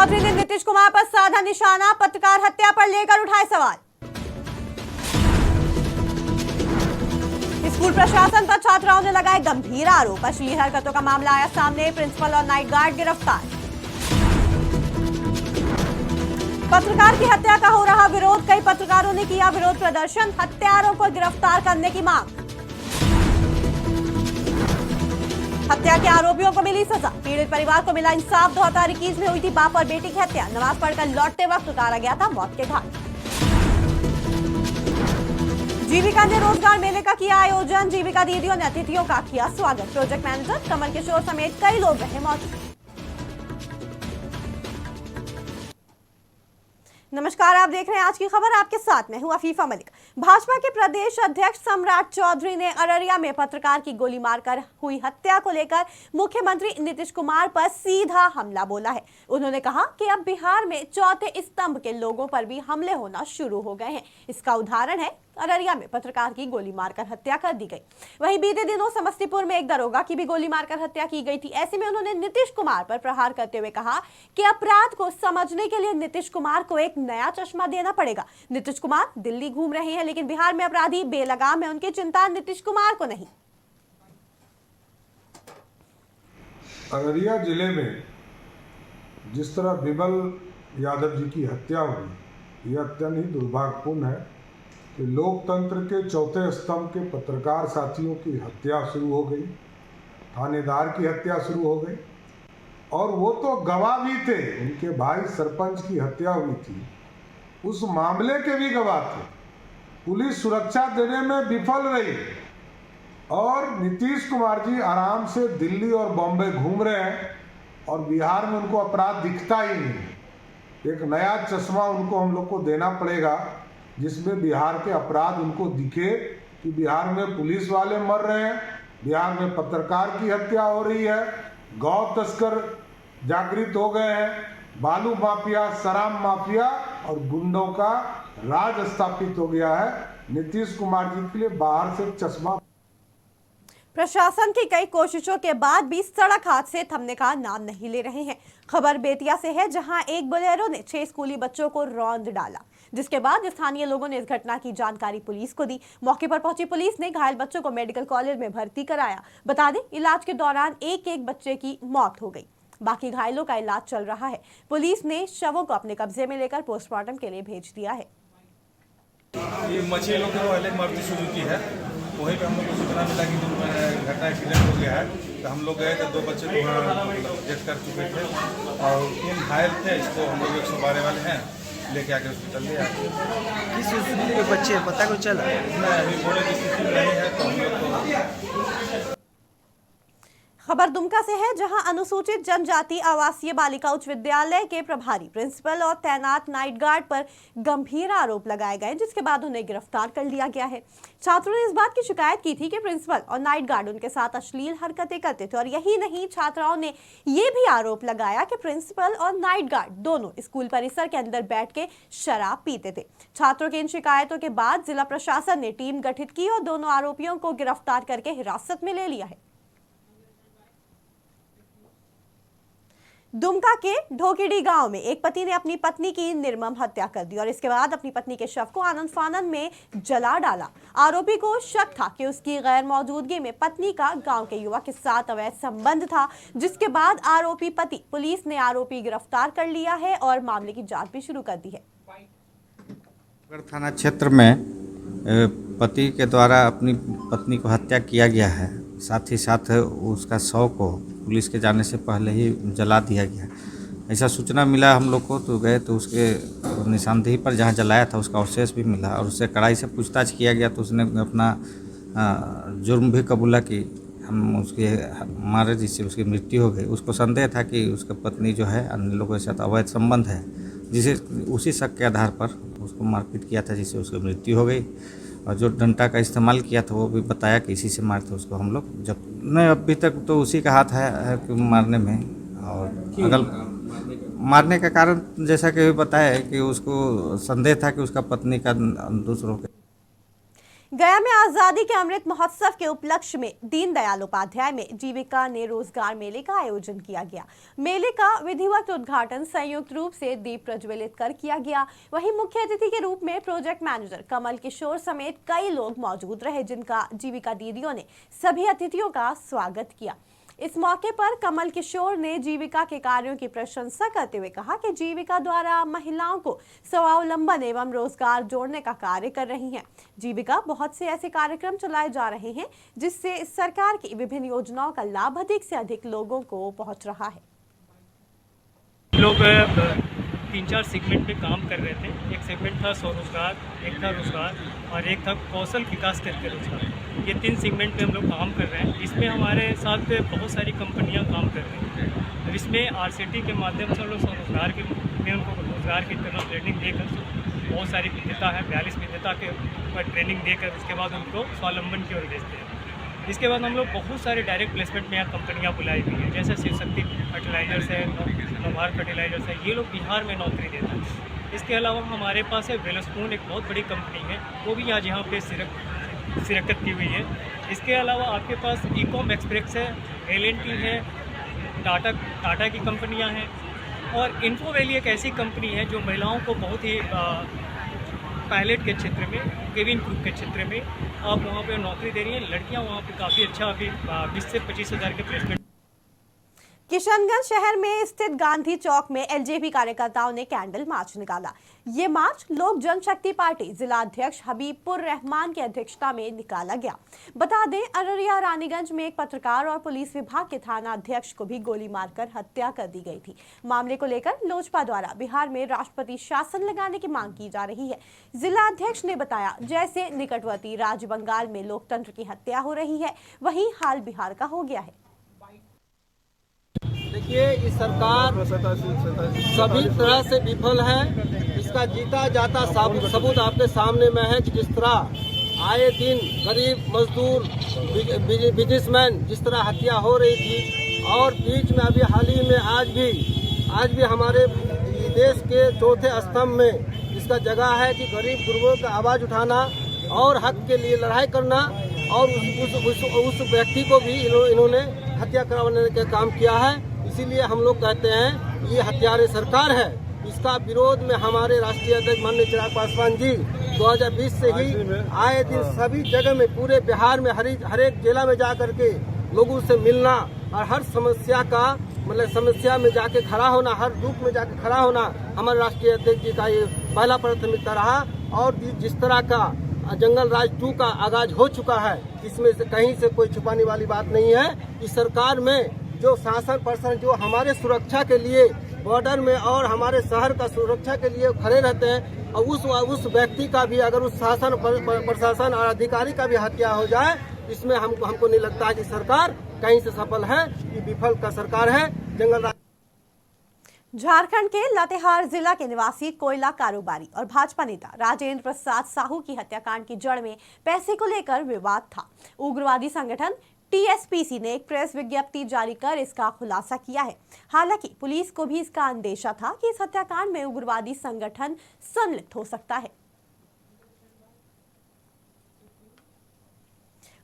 चौधरी ने नीतीश कुमार पर साधा निशाना, पत्रकार हत्या पर लेकर उठाए सवाल। स्कूल प्रशासन पर छात्राओं ने लगाए गंभीर आरोप, अश्लील हरकतों का मामला आया सामने, प्रिंसिपल और नाइट गार्ड गिरफ्तार। पत्रकार की हत्या का हो रहा विरोध, कई पत्रकारों ने किया विरोध प्रदर्शन, हत्यारों को गिरफ्तार करने की मांग। हत्या के आरोपियों को मिली सजा, पीड़ित परिवार को मिला इंसाफ। 2021 में हुई थी बाप और बेटी की हत्या, नमाज पढ़कर लौटते वक्त उतारा गया था मौत के घाट। जीविका ने रोजगार मेले का किया आयोजन, जीविका दीदियों ने अतिथियों का किया स्वागत। प्रोजेक्ट मैनेजर कमल किशोर समेत कई लोग रहे मौजूद। नमस्कार, आप देख रहे हैं आज की खबर, आपके साथ मैं हूं अफीफा मलिक। भाजपा के प्रदेश अध्यक्ष सम्राट चौधरी ने अररिया में पत्रकार की गोली मारकर हुई हत्या को लेकर मुख्यमंत्री नीतीश कुमार पर सीधा हमला बोला है। उन्होंने कहा कि अब बिहार में चौथे स्तंभ के लोगों पर भी हमले होना शुरू हो गए हैं। इसका उदाहरण है अररिया में पत्रकार की गोली मारकर हत्या कर दी गई। वहीं बीते दिनों समस्तीपुर में एक दरोगा की भी गोली मारकर हत्या की गई थी। ऐसे में उन्होंने नीतीश कुमार पर प्रहार करते हुए कहा कि अपराध को समझने के लिए नीतीश कुमार को एक नया चश्मा देना पड़ेगा। नीतीश कुमार दिल्ली घूम रहे हैं, लेकिन बिहार में अपराधी बेलगाम है, उनकी चिंता नीतीश कुमार को नहीं। अररिया जिले में जिस तरह विमल यादव जी की हत्या हुई, यह अत्यंत ही दुर्भाग्यपूर्ण है कि लोकतंत्र के चौथे स्तंभ के पत्रकार साथियों की हत्या शुरू हो गई, थानेदार की हत्या शुरू हो गई, और वो तो गवाह भी थे। उनके भाई सरपंच की हत्या हुई थी, उस मामले के भी गवाह थे। पुलिस सुरक्षा देने में विफल रही और नीतीश कुमार जी आराम से दिल्ली और बॉम्बे घूम रहे हैं और बिहार में उनको अपराध दिखता ही नहीं। एक नया चश्मा उनको हम लोग को देना पड़ेगा जिसमें बिहार के अपराध उनको दिखे कि बिहार में पुलिस वाले मर रहे हैं, बिहार में पत्रकार की हत्या हो रही है, गौ तस्कर जागृत हो गए हैं, बालू माफिया, शराब माफिया और गुंडों का राज स्थापित हो गया है। नीतीश कुमार जी के लिए बाहर से चश्मा। प्रशासन की कई कोशिशों के बाद भी सड़क हादसे थमने का नाम नहीं ले रहे हैं। खबर बेतिया से है, जहां एक बोलेरो ने 6 स्कूली बच्चों को रौंद डाला, जिसके बाद स्थानीय लोगों ने इस घटना की जानकारी पुलिस को दी। मौके पर पहुंची पुलिस ने घायल बच्चों को मेडिकल कॉलेज में भर्ती कराया। बता दें, इलाज के दौरान एक बच्चे की मौत हो गई, बाकी घायलों का इलाज चल रहा है। पुलिस ने शवों को अपने कब्जे में लेकर पोस्टमार्टम के लिए भेज दिया है। ये मछली लोग पहले मरती शुरू की है, वहीं पे हम लोग को सूचना मिला कि घटना एक्सीडेंट हो गया है, तो हम लोग गए थे। 2 बच्चे को डेथ कर चुके थे और 3 घायल थे। इसको हम लोग 112 वाले हैं लेके आके हॉस्पिटल ले आए। किस स्थिति के बच्चे पता को चला? नहीं, अभी बोले की स्थिति नहीं है, तो हम लोग को। खबर दुमका से है, जहां अनुसूचित जनजाति आवासीय बालिका उच्च विद्यालय के प्रभारी प्रिंसिपल और तैनात नाइट गार्ड पर गंभीर आरोप लगाए गए, जिसके बाद उन्हें गिरफ्तार कर लिया गया है। छात्रों ने इस बात की शिकायत की थी कि प्रिंसिपल और नाइट गार्ड उनके साथ अश्लील हरकतें करते थे। और यही नहीं, छात्राओं ने यह भी आरोप लगाया कि प्रिंसिपल और नाइट गार्ड दोनों स्कूल परिसर के अंदर बैठ के शराब पीते थे। छात्रों की इन शिकायतों के बाद जिला प्रशासन ने टीम गठित की और दोनों आरोपियों को गिरफ्तार करके हिरासत में ले लिया है। दुमका के ढोकीडी गांव में एक पति ने अपनी पत्नी की निर्मम हत्या कर दी और इसके बाद अपनी पत्नी के शव को आनंद फानंद में जला डाला। आरोपी को शक था कि उसकी गैर मौजूदगी में पत्नी का गांव के युवक के साथ अवैध संबंध था, जिसके बाद आरोपी पति, पुलिस ने आरोपी गिरफ्तार कर लिया है और मामले की जांच भी शुरू कर दी है। थाना क्षेत्र में पति के द्वारा अपनी पत्नी को हत्या किया गया है, साथ ही साथ उसका शव को पुलिस के जाने से पहले ही जला दिया गया। ऐसा सूचना मिला हम लोग को, तो गए तो उसके निशानदेही पर जहां जलाया था उसका अवशेष भी मिला और उससे कड़ाई से पूछताछ किया गया, तो उसने अपना जुर्म भी कबूला कि हम उसके मारे जिससे उसकी मृत्यु हो गई। उसको संदेह था कि उसकी पत्नी जो है अन्य लोगों के साथ अवैध संबंध है, जिसे उसी शक के आधार पर उसको मारपीट किया था, जिससे उसकी मृत्यु हो गई। और जो डंडा का इस्तेमाल किया था वो भी बताया कि इसी से मारते थे उसको हम लोग। जब नहीं, अभी तक तो उसी का हाथ है कि मारने में। और अगल मारने का कारण जैसा कि बताया कि उसको संदेह था कि उसका पत्नी का दूसरों के। गया में आजादी के अमृत महोत्सव के उपलक्ष्य में दीनदयाल उपाध्याय में जीविका ने रोजगार मेले का आयोजन किया गया। मेले का विधिवत उद्घाटन संयुक्त रूप से दीप प्रज्वलित कर किया गया। वहीं मुख्य अतिथि के रूप में प्रोजेक्ट मैनेजर कमल किशोर समेत कई लोग मौजूद रहे, जिनका जीविका दीदियों ने सभी अतिथियों का स्वागत किया। इस मौके पर कमल किशोर ने जीविका के कार्यों की प्रशंसा करते हुए कहा कि जीविका द्वारा महिलाओं को स्वावलंबन एवं रोजगार जोड़ने का कार्य कर रही है। जीविका बहुत से ऐसे कार्यक्रम चलाए जा रहे हैं जिससे सरकार की विभिन्न योजनाओं का लाभ अधिक से अधिक लोगों को पहुंच रहा है। लोग 3-4 सेगमेंट में काम कर रहे थे। एक सेगमेंट था स्वरोजगार, एक था रोजगार और एक था कौशल विकास करके रोजगार। ये 3 सेगमेंट में हम लोग काम कर रहे हैं। इसमें हमारे साथ बहुत सारी कंपनियां काम कर रही हैं। और इसमें RCT के माध्यम से हम लोग स्वरोजगार के में उनको रोजगार की तरह ट्रेनिंग देकर बहुत सारी विद्यता है, 42 विद्यता के ऊपर ट्रेनिंग देकर उसके बाद उनको स्वावलंबन की ओर भेजते हैं। इसके बाद हम लोग बहुत सारे डायरेक्ट प्लेसमेंट में यहाँ कंपनियाँ बुलाई हुई हैं, जैसे शिव शक्ति फर्टिलाइजर्स है, नवभारत फर्टिलाइजर्स है। ये लोग बिहार में नौकरी देते हैं। इसके अलावा हमारे पास है वेलस्पून, एक बहुत बड़ी कंपनी है, वो भी आज यहाँ पे शिरकत की हुई है। इसके अलावा आपके पास ईकॉम एक्सप्रेस है, L&T है, टाटा की कंपनियाँ हैं और इन्फो वैली एक ऐसी कंपनी है जो महिलाओं को बहुत ही पायलट के क्षेत्र में, केबिन क्रू के क्षेत्र में आप वहाँ पे नौकरी दे रही हैं। लड़कियाँ वहाँ पे काफ़ी अच्छा अभी 20 से 25 हज़ार के प्लेसमेंट। किशनगंज शहर में स्थित गांधी चौक में एलजेपी कार्यकर्ताओं ने कैंडल मार्च निकाला। ये मार्च लोक जनशक्ति पार्टी जिला अध्यक्ष हबीबुर रहमान की अध्यक्षता में निकाला गया। बता दें, अररिया रानीगंज में एक पत्रकार और पुलिस विभाग के थाना अध्यक्ष को भी गोली मारकर हत्या कर दी गई थी। मामले को लेकर लोजपा द्वारा बिहार में राष्ट्रपति शासन लगाने की मांग की जा रही है। जिला अध्यक्ष ने बताया, जैसे निकटवर्ती राज्य बंगाल में लोकतंत्र की हत्या हो रही है, वही हाल बिहार का हो गया है। देखिए, इस सरकार सभी तरह से विफल है। इसका जीता जाता सबूत आपके सामने में है कि जिस तरह आए दिन गरीब मजदूर, बिजनेसमैन जिस तरह हत्या हो रही थी और बीच में अभी हाल ही में आज भी हमारे देश के चौथे स्तंभ में इसका जगह है कि गरीब गुरबों का आवाज़ उठाना और हक के लिए लड़ाई करना और उस व्यक्ति को भी इन्होंने हत्या करवाने का काम किया है। इसीलिए हम लोग कहते हैं ये हत्यारे सरकार है। इसका विरोध में हमारे राष्ट्रीय अध्यक्ष माननीय चिराग पासवान जी 2020 से ही आए दिन सभी जगह में पूरे बिहार में हर एक जिला में जा करके लोगों से मिलना और हर समस्या का समस्या में जाके खड़ा होना, हर दुख में जाके खड़ा होना हमारे राष्ट्रीय अध्यक्ष जी का ये पहला प्राथमिकता रहा। और जिस तरह का जंगल राज 2 का आगाज हो चुका है, इसमें से कहीं से कोई छुपाने वाली बात नहीं है। इस सरकार में जो शासन प्रशासन जो हमारे सुरक्षा के लिए बॉर्डर में और हमारे शहर का सुरक्षा के लिए खड़े रहते हैं और उस व्यक्ति का भी अगर उस शासन प्रशासन और अधिकारी का भी हत्या हो जाए, इसमें हमको नहीं लगता है कि सरकार कहीं से सफल है। ये विफल का सरकार है। जंगल झारखंड के लातेहार जिला के निवासी कोयला कारोबारी और भाजपा नेता राजेंद्र प्रसाद साहू की हत्याकांड की जड़ में पैसे को लेकर विवाद था। उग्रवादी संगठन TSPC ने एक प्रेस विज्ञप्ति जारी कर इसका खुलासा किया है। हालांकि पुलिस को भी इसका अंदेशा था कि इस हत्याकांड में उग्रवादी संगठन सम्मिलित हो सकता है।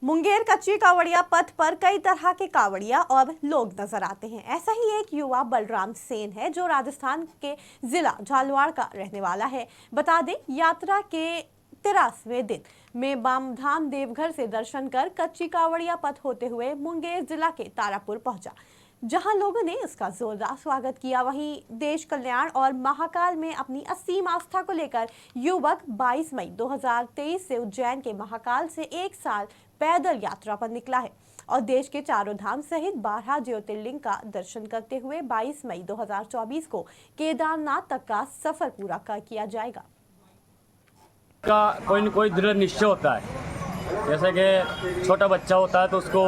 मुंगेर कच्ची कावड़िया पथ पर कई तरह के कावड़िया और लोग नजर आते हैं। ऐसा ही एक युवा बलराम सेन है जो राजस्थान के जिला झालवाड़ का रहने वाला है। बता दें, यात्रा के 83वें दिन में बामधाम देवघर से दर्शन कर कच्ची कावड़िया पथ होते हुए मुंगेर जिला के तारापुर पहुंचा, जहां लोगों ने उसका जोरदार स्वागत किया। वहीं देश कल्याण और महाकाल में अपनी असीम आस्था को लेकर युवक 22 मई 2023 से उज्जैन के महाकाल से 1 साल पैदल यात्रा पर निकला है और देश के चारों धाम सहित 12 ज्योतिर्लिंग का दर्शन करते हुए 22 मई 2024 को केदारनाथ तक का सफर पूरा किया जाएगा। का कोई न कोई दृढ़ निश्चय होता है। जैसे कि छोटा बच्चा होता है तो उसको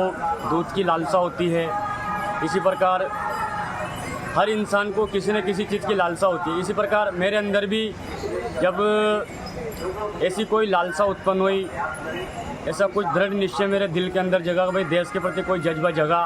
दूध की लालसा होती है, इसी प्रकार हर इंसान को किसी न किसी चीज़ की लालसा होती है। इसी प्रकार मेरे अंदर भी जब ऐसी कोई लालसा उत्पन्न हुई, ऐसा कुछ दृढ़ निश्चय मेरे दिल के अंदर जगा, भाई देश के प्रति कोई जज्बा जगा,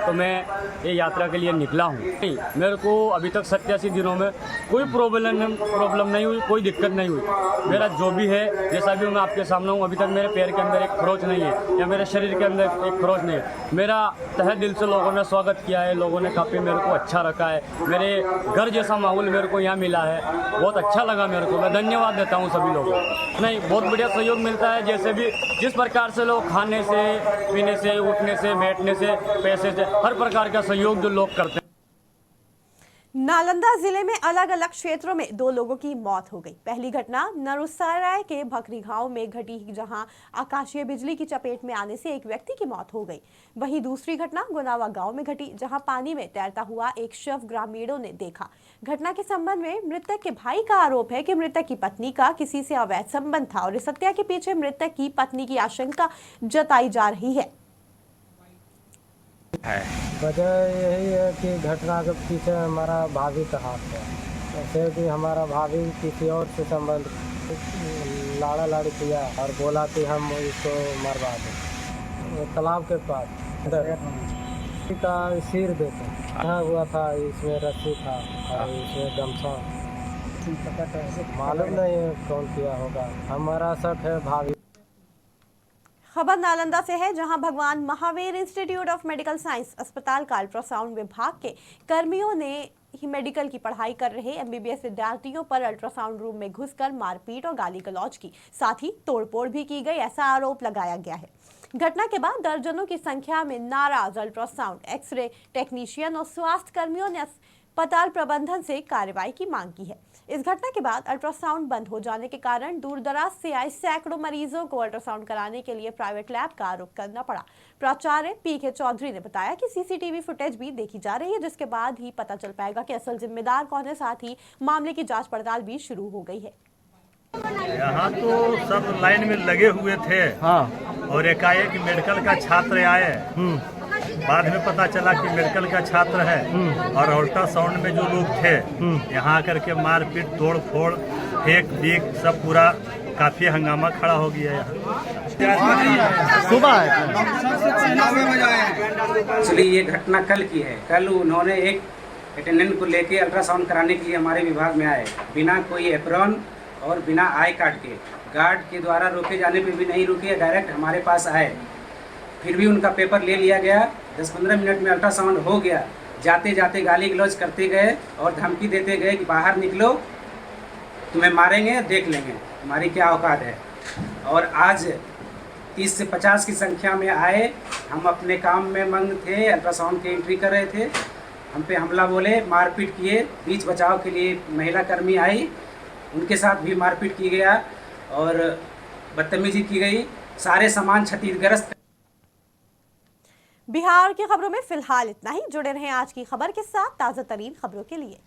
तो मैं ये यात्रा के लिए निकला हूँ। नहीं, मेरे को अभी तक 87 दिनों में कोई प्रॉब्लम नहीं हुई, कोई दिक्कत नहीं हुई। मेरा जो भी है, जैसा भी मैं आपके सामने हूँ, अभी तक मेरे पैर के अंदर एक खरोच नहीं है या मेरे शरीर के अंदर एक खरोच नहीं है। मेरा तहे दिल से लोगों ने स्वागत किया है, लोगों ने काफ़ी मेरे को अच्छा रखा है। मेरे घर जैसा माहौल मेरे को यहाँ मिला है, बहुत अच्छा लगा मेरे को। मैं धन्यवाद देता हूँ सभी लोगों को। नहीं, बहुत बढ़िया सहयोग मिलता है। जैसे भी जिस प्रकार से लोग खाने से, पीने से, उठने से, बैठने से, पैसे से, हर प्रकार का सहयोग जो लोग करते हैं। नालंदा जिले में अलग अलग क्षेत्रों में 2 लोगों की मौत हो गई। पहली घटना नरुसराय के भकरी गांव में घटी, जहां आकाशीय बिजली की चपेट में आने से एक व्यक्ति की मौत हो गई। वहीं दूसरी घटना गुनावा गांव में घटी, जहां पानी में तैरता हुआ एक शव ग्रामीणों ने देखा। घटना के संबंध में मृतक के भाई का आरोप है कि मृतक की पत्नी का किसी से अवैध संबंध था और इस हत्या के पीछे मृतक की पत्नी की आशंका जताई जा रही है। वजह यही है कि घटना के पीछे हमारा भाभी का हाथ है। जैसे कि हमारा भाभी किसी और से संबंध लाड़ा लाड़ी किया और बोला कि हम इसको मरवा दें तालाब के पास का सिर देते यहाँ हुआ था। इसमें रस्सी था और इसमें गमछा, मालूम नहीं है कौन किया होगा। हमारा शक है भाभी। खबर नालंदा से है, जहां भगवान Mahavir institute of medical science अस्पताल का अल्ट्रासाउंड विभाग के कर्मियों ने ही मेडिकल की पढ़ाई कर रहे MBBS विद्यार्थियों पर अल्ट्रासाउंड रूम में घुसकर मारपीट और गाली गलौज की, साथ ही तोड़फोड़ भी की गई, ऐसा आरोप लगाया गया है। घटना के बाद दर्जनों की संख्या में नाराज अल्ट्रासाउंड, एक्सरे टेक्नीशियन और स्वास्थ्य कर्मियों ने अस्पताल प्रबंधन से कार्रवाई की मांग की है। इस घटना के बाद अल्ट्रासाउंड बंद हो जाने के कारण दूर दराज से आए सैकड़ों मरीजों को अल्ट्रासाउंड कराने के लिए प्राइवेट लैब का आरोप करना पड़ा। प्राचार्य PK चौधरी ने बताया कि CCTV फुटेज भी देखी जा रही है, जिसके बाद ही पता चल पाएगा कि असल जिम्मेदार कौन है। साथ ही मामले की जांच पड़ताल भी शुरू हो गई है। यहाँ तो सब लाइन में लगे हुए थे। और एकाएक मेडिकल का छात्र आए। बाद में पता चला कि मेडिकल का छात्र है। और अल्ट्रासाउंड में जो लोग थे, यहाँ आकर के मारपीट, तोड़ फोड़, फेंक बीक सब पूरा काफी हंगामा खड़ा हो गया यहाँ। सुबह एक्चुअली ये घटना कल की है। कल उन्होंने एक अटेंडेंट को लेके अल्ट्रासाउंड कराने के लिए हमारे विभाग में आए, बिना कोई एप्रॉन और बिना आई कार्ड के। गार्ड के द्वारा रोके जाने पे भी नहीं रुके, डायरेक्ट हमारे पास आए। फिर भी उनका पेपर ले लिया गया। 10-15 मिनट में अल्ट्रासाउंड हो गया। जाते जाते गाली गलौज करते गए और धमकी देते गए कि बाहर निकलो, तुम्हें मारेंगे, देख लेंगे हमारी क्या औकात है। और आज 30 से 50 की संख्या में आए। हम अपने काम में मग्न थे, अल्ट्रासाउंड की एंट्री कर रहे थे। हम पे हमला बोले, मारपीट किए। बीच बचाव के लिए महिला कर्मी आई, उनके साथ भी मारपीट की गया और बदतमीजी की गई। सारे सामान क्षतिग्रस्त। बिहार की खबरों में फिलहाल इतना ही। जुड़े रहें आज की खबर के साथ ताज़ा तरीन खबरों के लिए।